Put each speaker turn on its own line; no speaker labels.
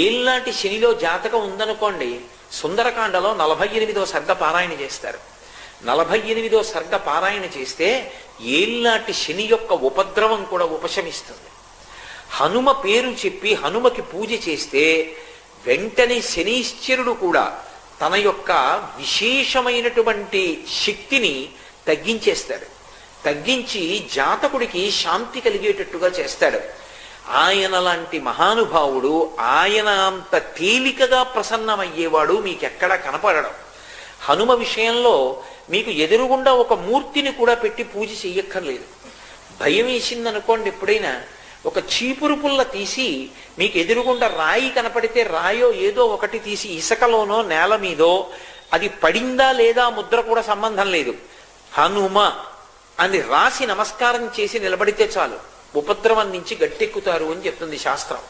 ఏళ్ళనాటి శనిలో జాతకం ఉందనుకోండి, సుందరకాండలో 48వ సర్గ పారాయణ చేస్తారు. 48వ సర్గ పారాయణ చేస్తే ఏళ్ళనాటి శని యొక్క ఉపద్రవం కూడా ఉపశమిస్తుంది. హనుమ పేరు చెప్పి హనుమకి పూజ చేస్తే వెంటనే శనీశ్వరుడు కూడా తన యొక్క విశేషమైనటువంటి శక్తిని తగ్గించేస్తాడు. తగ్గించి జాతకుడికి శాంతి కలిగేటట్టుగా చేస్తాడు. ఆయన లాంటి మహానుభావుడు, ఆయన అంత తేలికగా ప్రసన్నమయ్యేవాడు మీకెక్కడా కనపడడం. హనుమ విషయంలో మీకు ఎదురుగుండా ఒక మూర్తిని కూడా పెట్టి పూజ చెయ్యక్కర్లేదు. భయం వేసిందనుకోండి, ఎప్పుడైనా ఒక చీపురు పుల్ల తీసి మీకు ఎదురుగుండా రాయి కనపడితే రాయో ఏదో ఒకటి తీసి ఇసుకలోనో నేల మీదో అది పడిందా లేదా ముద్ర కూడా సంబంధం లేదు, హనుమ అని రాసి నమస్కారం చేసి నిలబడితే చాలు, ఉపద్రవం నుంచి గట్టెక్కుతారు అని చెప్తుంది శాస్త్రం.